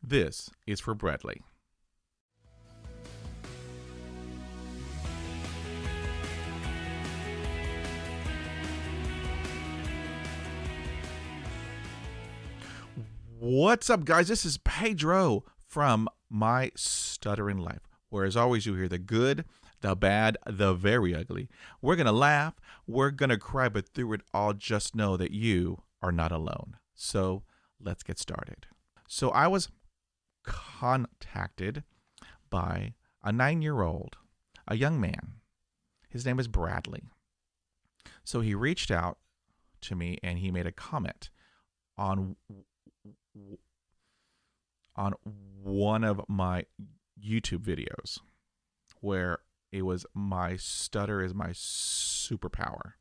This is for Bradley. What's up, guys? This is Pedro from My Stuttering Life, where as always you hear the good, the bad, the very ugly. We're going to laugh, we're going to cry, but through it all, just know that you are not alone. So let's get started. So I was contacted by a 9-year-old, a young man. His name is Bradley. So he reached out to me and he made a comment on one of my YouTube videos where it was my stutter is my superpower.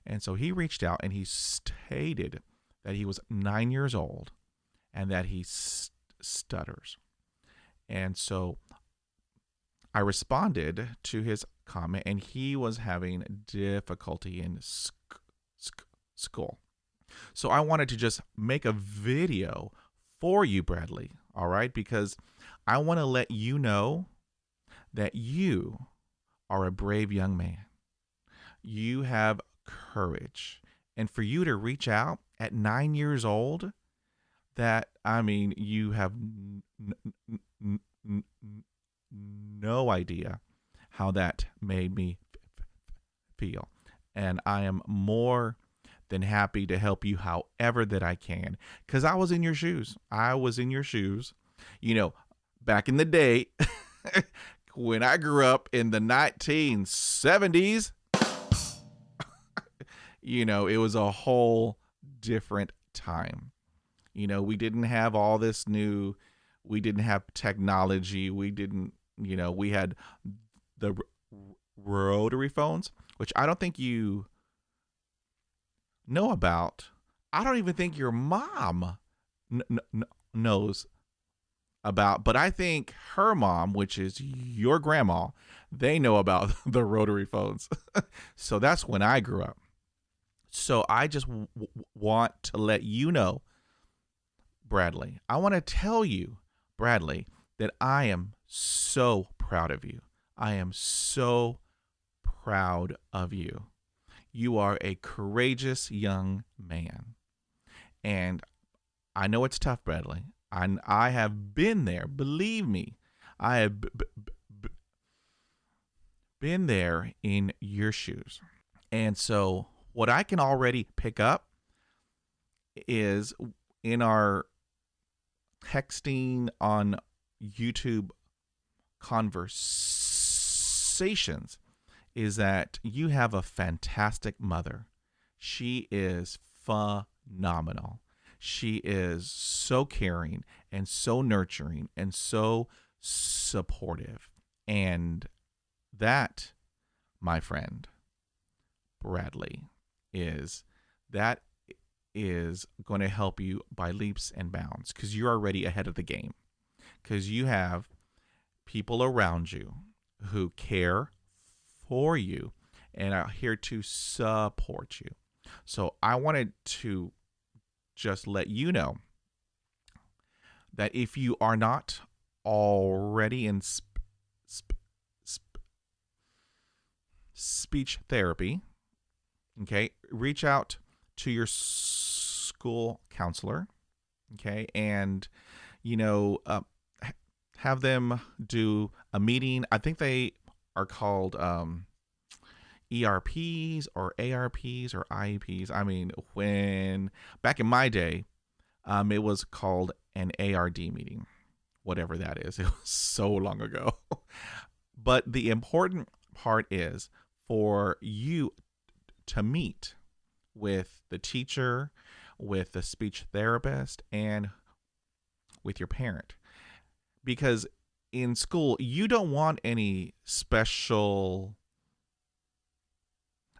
And so he reached out and he stated that he was 9 years old and that he stutters. And so I responded to his comment, and he was having difficulty in school. So I wanted to just make a video for you, Bradley, all right? Because I want to let you know that you are a brave young man. You have courage. And for you to reach out at 9 years old, you have no idea how that made me feel. And I am more than happy to help you however that I can, because I was in your shoes. You know, back in the day, when I grew up in the 1970s, you know, it was a whole different time. You know, we didn't have all this we didn't have technology. We had the rotary phones, which I don't think you know about. I don't even think your mom knows about, but I think her mom, which is your grandma, they know about the rotary phones. So that's when I grew up. So I just want to let you know, Bradley, I want to tell you, Bradley, that I am so proud of you. I am so proud of you. You are a courageous young man. And I know it's tough, Bradley. I have been there. Believe me, I have been there in your shoes. And so what I can already pick up is in our texting on YouTube conversations is that you have a fantastic mother. She is phenomenal. She is so caring and so nurturing and so supportive. And that, my friend, Bradley, is going to help you by leaps and bounds, because you're already ahead of the game, because you have people around you who care for you and are here to support you. So I wanted to just let you know that if you are not already in speech therapy, okay, reach out to your school counselor, okay, and have them do a meeting. I think they are called ERPs or ARPs or IEPs. I mean, when back in my day, it was called an ARD meeting, whatever that is. It was so long ago. But the important part is for you to meet with the teacher, with the speech therapist, and with your parent. Because in school, you don't want any special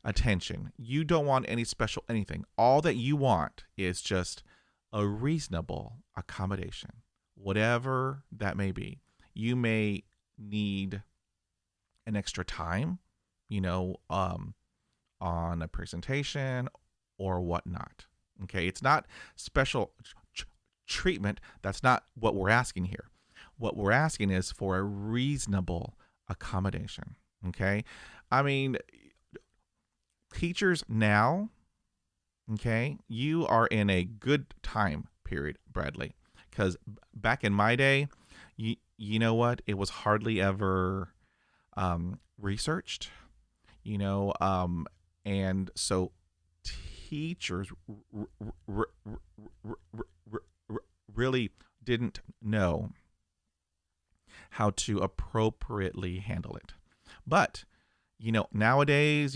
attention. You don't want any special anything. All that you want is just a reasonable accommodation, whatever that may be. You may need an extra time, on a presentation or whatnot. Okay, it's not special treatment. That's not what we're asking here. What we're asking is for a reasonable accommodation. Okay. I mean, teachers now, okay, you are in a good time period, Bradley, because back in my day, you know what? It was hardly ever researched, you know, and so teachers really didn't know how to appropriately handle it. But, nowadays,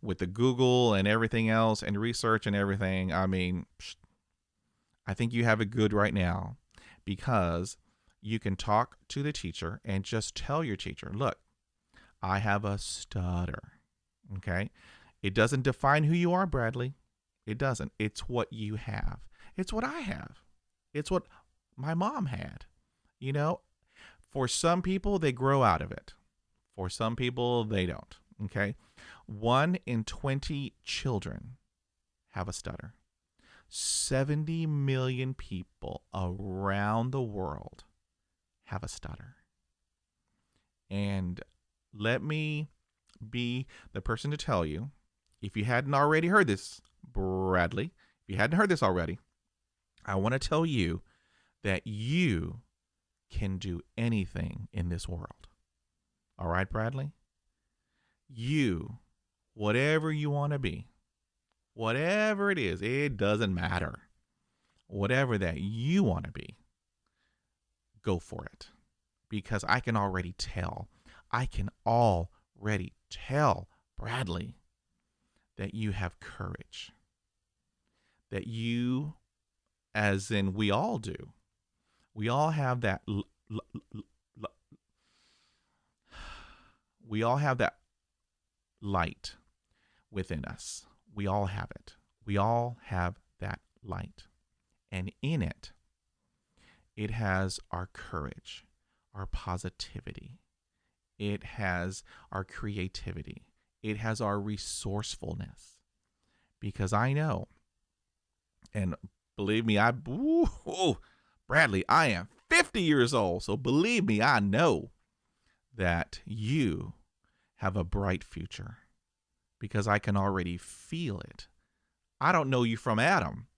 with the Google and everything else and research and everything, I mean, I think you have it good right now because you can talk to the teacher and just tell your teacher, look, I have a stutter. Okay. It doesn't define who you are, Bradley. It doesn't. It's what you have. It's what I have. It's what my mom had. For some people, they grow out of it. For some people, they don't. Okay. 1 in 20 children have a stutter. 70 million people around the world have a stutter. And let me be the person to tell you, if you hadn't already heard this, Bradley, if you hadn't heard this already, I want to tell you that you can do anything in this world. All right, Bradley? You, whatever you want to be, whatever it is, it doesn't matter. Whatever that you want to be, go for it. Because I can already tell, Bradley, that you have courage. That you, as in we all do, we all have that light within us. We all have it. We all have that light. And in it, it has our courage, our positivity. It has our creativity. It has our resourcefulness. Because I know, and believe me, Bradley, I am 50 years old. So believe me, I know that you have a bright future because I can already feel it. I don't know you from Adam,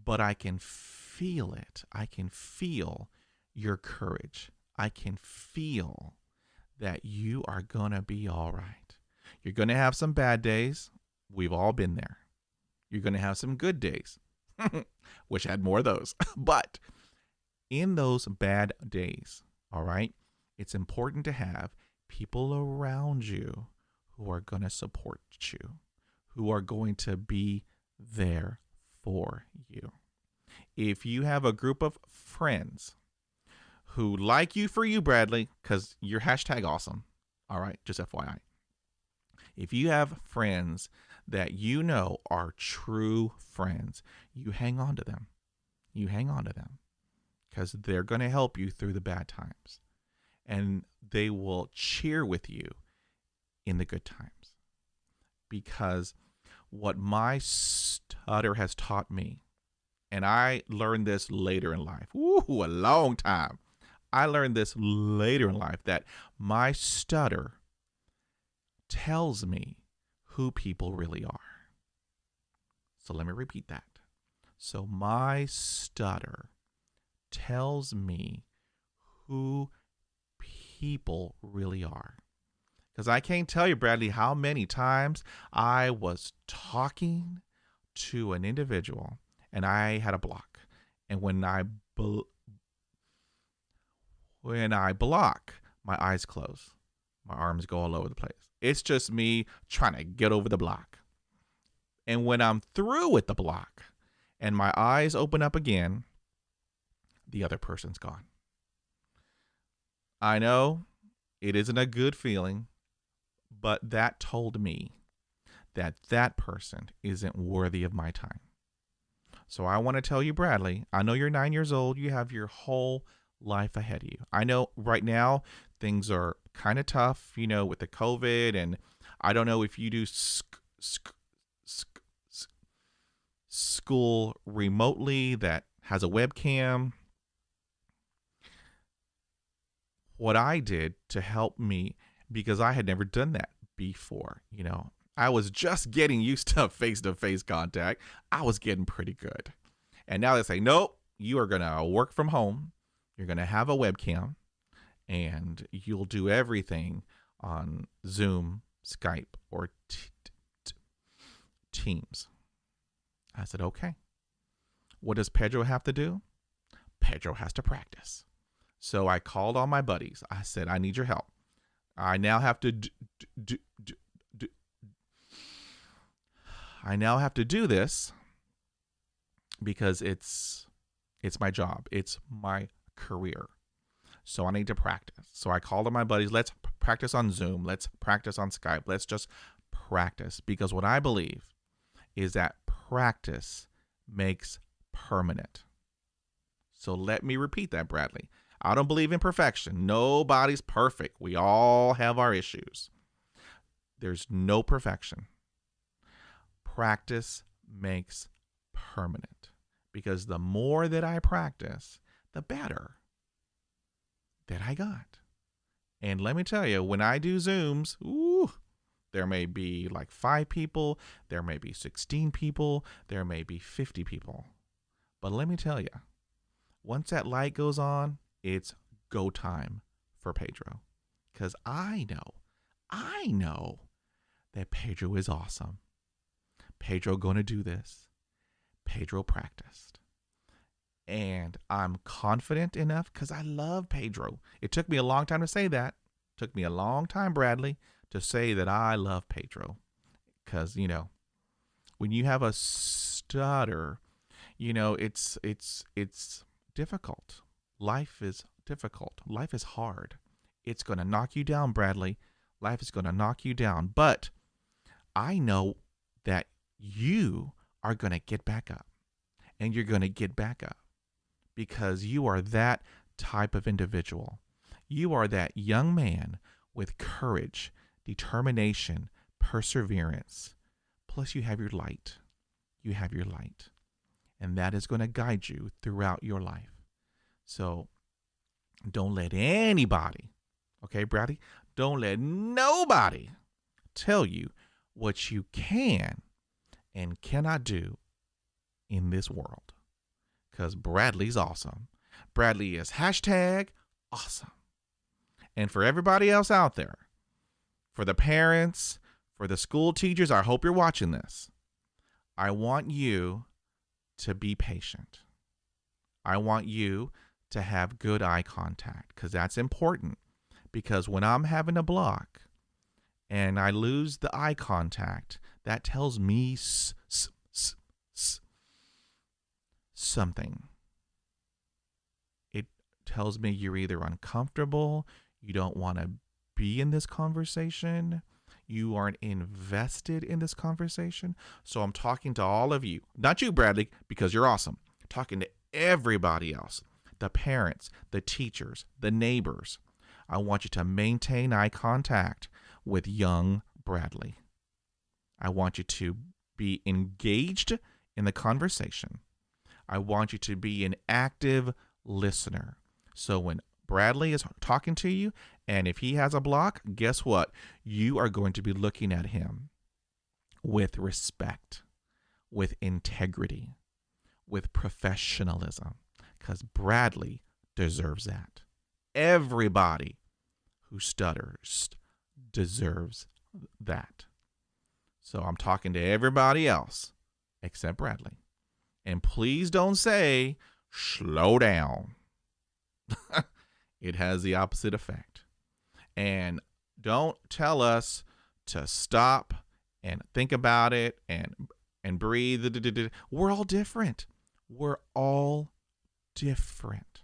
but I can feel it. I can feel your courage. I can feel that you are going to be all right. You're going to have some bad days. We've all been there. You're going to have some good days. Wish I had more of those. But in those bad days, all right, it's important to have people around you who are going to support you, who are going to be there for you. If you have a group of friends who like you for you, Bradley, because you're #awesome, all right, just FYI. If you have friends that you know are true friends, you hang on to them. You hang on to them because they're going to help you through the bad times. And they will cheer with you in the good times. Because what my stutter has taught me, and I learned this later in life, a long time. I learned this later in life that my stutter tells me who people really are. So let me repeat that. So my stutter tells me who people really are. Because I can't tell you, Bradley, how many times I was talking to an individual and I had a block. And when I block, my eyes close. My arms go all over the place. It's just me trying to get over the block. And when I'm through with the block and my eyes open up again, the other person's gone. I know it isn't a good feeling, but that told me that that person isn't worthy of my time. So I want to tell you, Bradley, I know you're 9 years old. You have your whole life ahead of you. I know right now things are kind of tough, with the COVID, and I don't know if you do school remotely, that has a webcam. What I did to help me, because I had never done that before, I was just getting used to face-to-face contact. I was getting pretty good. And now they say, nope, you are going to work from home. You're going to have a webcam, and you'll do everything on Zoom, Skype, or Teams. I said, okay. What does Pedro have to do? Pedro has to practice. So I called all my buddies. I said, I need your help. I now have to do this because it's my job. It's my career. So I need to practice. So I called on my buddies. Let's practice on Zoom. Let's practice on Skype. Let's just practice. Because what I believe is that practice makes permanent. So let me repeat that, Bradley. I don't believe in perfection. Nobody's perfect. We all have our issues. There's no perfection. Practice makes permanent. Because the more that I practice, the better that I got. And let me tell you, when I do Zooms, there may be like 5 people, there may be 16 people, there may be 50 people. But let me tell you, once that light goes on, it's go time for Pedro. Because I know that Pedro is awesome. Pedro gonna do this. Pedro practiced. And I'm confident enough because I love Pedro. It took me a long time to say that. It took me a long time, Bradley, to say that I love Pedro. Because, when you have a stutter, it's difficult. Life is difficult. Life is hard. It's going to knock you down, Bradley. Life is going to knock you down. But I know that you are going to get back up. And you're going to get back up. Because you are that type of individual. You are that young man with courage, determination, perseverance. Plus you have your light. You have your light. And that is going to guide you throughout your life. So don't let anybody, okay, Bradley? Don't let nobody tell you what you can and cannot do in this world. Because Bradley's awesome. Bradley is #awesome. And for everybody else out there, for the parents, for the school teachers, I hope you're watching this. I want you to be patient. I want you to have good eye contact because that's important. Because when I'm having a block and I lose the eye contact, that tells me something. It tells me you're either uncomfortable, you don't want to be in this conversation, you aren't invested in this conversation. So I'm talking to all of you, not you, Bradley, because you're awesome. I'm talking to everybody else, the parents, the teachers, the neighbors. I want you to maintain eye contact with young Bradley. I want you to be engaged in the conversation. I want you to be an active listener. So when Bradley is talking to you, and if he has a block, guess what? You are going to be looking at him with respect, with integrity, with professionalism, because Bradley deserves that. Everybody who stutters deserves that. So I'm talking to everybody else except Bradley. And please don't say, slow down. It has the opposite effect. And don't tell us to stop and think about it and breathe. We're all different. We're all different.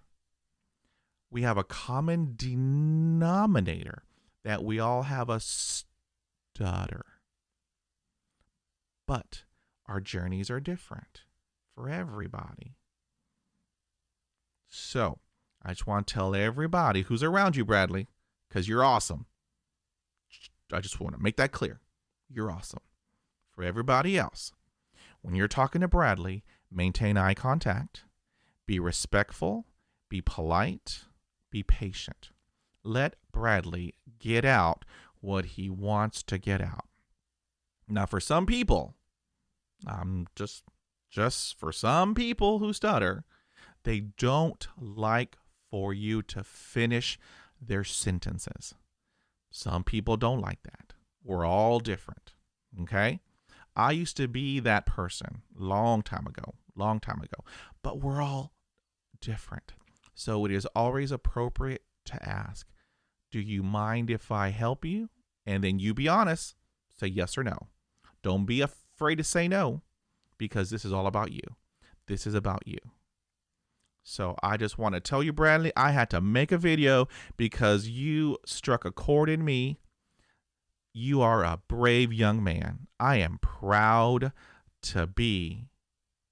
We have a common denominator that we all have a stutter. But our journeys are different for everybody. So I just want to tell everybody who's around you, Bradley, because you're awesome. I just want to make that clear. You're awesome. For everybody else, when you're talking to Bradley, maintain eye contact, Be respectful, be polite, be patient. Let Bradley get out what he wants to get out. Now, for some people, just for some people who stutter, they don't like for you to finish their sentences. Some people don't like that. We're all different. Okay? I used to be that person long time ago, but we're all different. So it is always appropriate to ask, do you mind if I help you? And then you be honest, say yes or no. Don't be afraid to say no, because this is all about you. This is about you. So I just want to tell you, Bradley, I had to make a video because you struck a chord in me. You are a brave young man. I am proud to be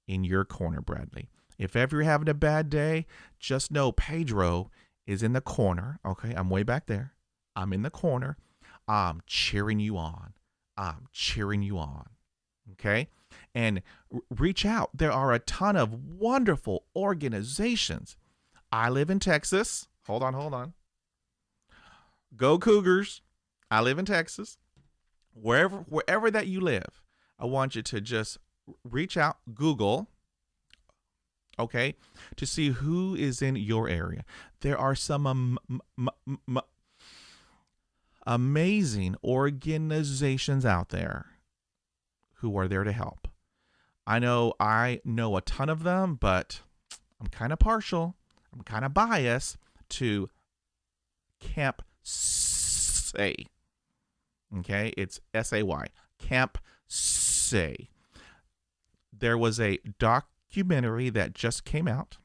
in your corner, Bradley. If ever you're having a bad day, just know Pedro is in the corner. Okay, I'm way back there. I'm in the corner. I'm cheering you on. Okay? And reach out. There are a ton of wonderful organizations. I live in Texas. Hold on. Go Cougars. I live in Texas. Wherever that you live, I want you to just reach out, Google, okay, to see who is in your area. There are some amazing organizations out there who are there to help. I know a ton of them, but I'm kind of partial. I'm kind of biased to Camp Say. Okay, it's SAY. Camp Say. There was a documentary that just came out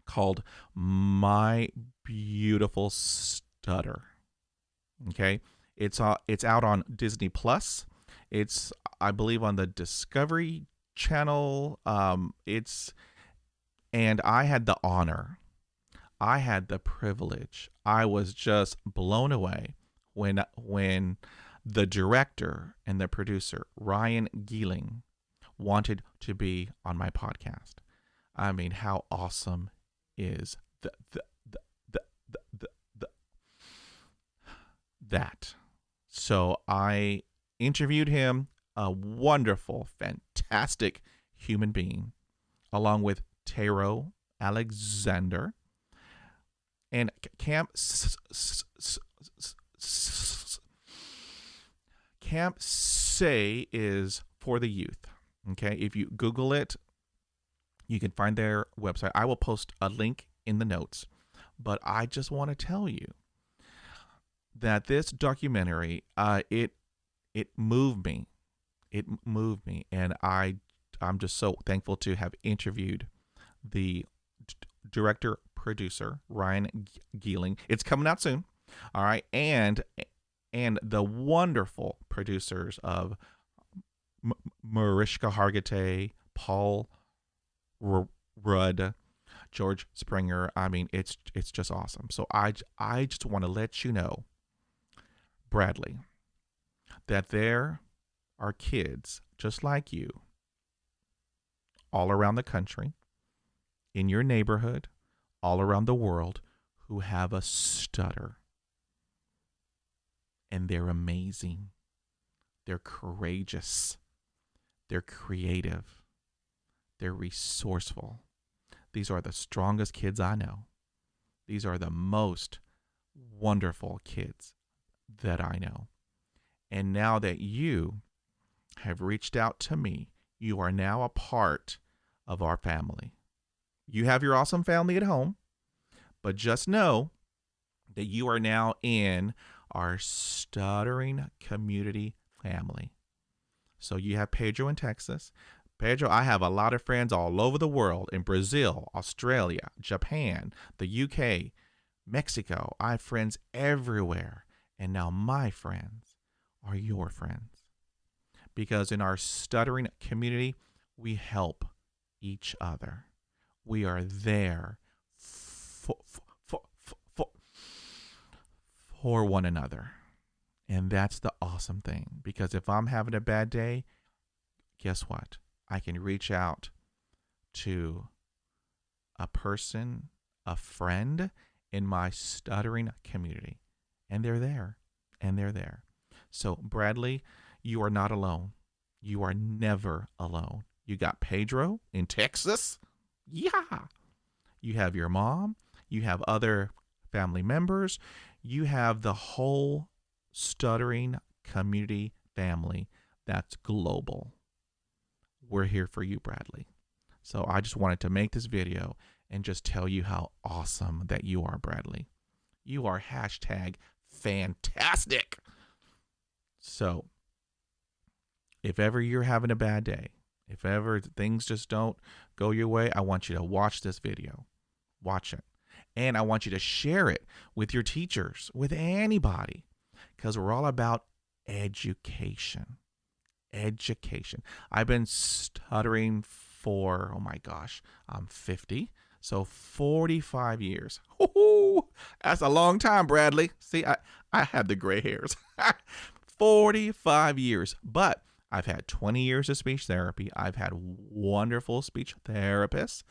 called My Beautiful Stutter. Okay, it's out on Disney Plus. It's, I believe, on the Discovery Channel. And I had the honor. I had the privilege. I was just blown away when the director and the producer, Ryan Gieling, wanted to be on my podcast. I mean, how awesome is that? So I interviewed him, a wonderful, fantastic human being, along with Taro Alexander. And Camp Say is for the youth. Okay, if you Google it, you can find their website. I will post a link in the notes. But I just want to tell you that this documentary, it moved me. It moved me, and I'm just so thankful to have interviewed the director producer, Ryan Gieling. It's coming out soon. All right, and the wonderful producers of Mariska Hargitay, Paul Rudd, George Springer. I mean, it's just awesome. So I just want to let you know, Bradley, that there are kids just like you all around the country, in your neighborhood, all around the world, who have a stutter. And they're amazing. They're courageous. They're creative. They're resourceful. These are the strongest kids I know. These are the most wonderful kids that I know. And now that you have reached out to me, you are now a part of our family. You have your awesome family at home, but just know that you are now in our stuttering community family. So you have Pedro in Texas. Pedro, I have a lot of friends all over the world, in Brazil, Australia, Japan, the UK, Mexico. I have friends everywhere. And now my friends are your friends. Because in our stuttering community, we help each other. We are there for one another. And that's the awesome thing. Because if I'm having a bad day, guess what? I can reach out to a person, a friend in my stuttering community. And they're there. And they're there. So, Bradley, you are not alone. You are never alone. You got Pedro in Texas. Yeah. You have your mom. You have other family members. You have the whole stuttering community family that's global. We're here for you, Bradley. So I just wanted to make this video and just tell you how awesome that you are, Bradley. You are hashtag fantastic. So if ever you're having a bad day, if ever things just don't go your way, I want you to watch this video. Watch it. And I want you to share it with your teachers, with anybody, because we're all about education. Education. I've been stuttering for, oh my gosh, I'm 50. So 45 years. Woo-hoo! That's a long time, Bradley. See, I have the gray hairs. 45 years. But I've had 20 years of speech therapy. I've had wonderful speech therapists.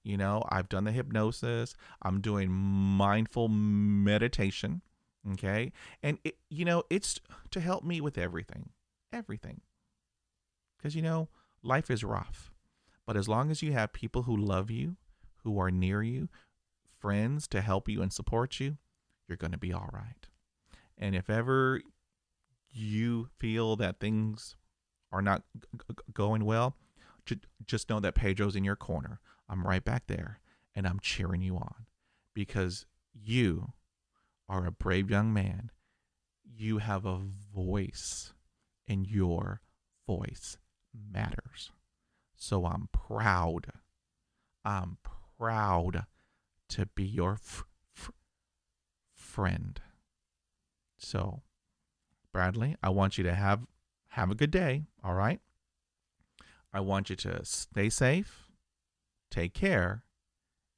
You know, I've done the hypnosis. I'm doing mindful meditation. Okay. And, it's to help me with everything. Everything. Because, life is rough. But as long as you have people who love you, who are near you, friends to help you and support you, you're going to be all right. And if ever you feel that things are not going well, just know that Pedro's in your corner. I'm right back there, and I'm cheering you on because you are a brave young man. You have a voice, and your voice matters. So I'm proud. I'm proud to be your friend. So, Bradley, I want you to have a good day, all right? I want you to stay safe, take care,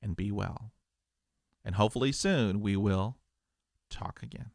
and be well. And hopefully soon we will talk again.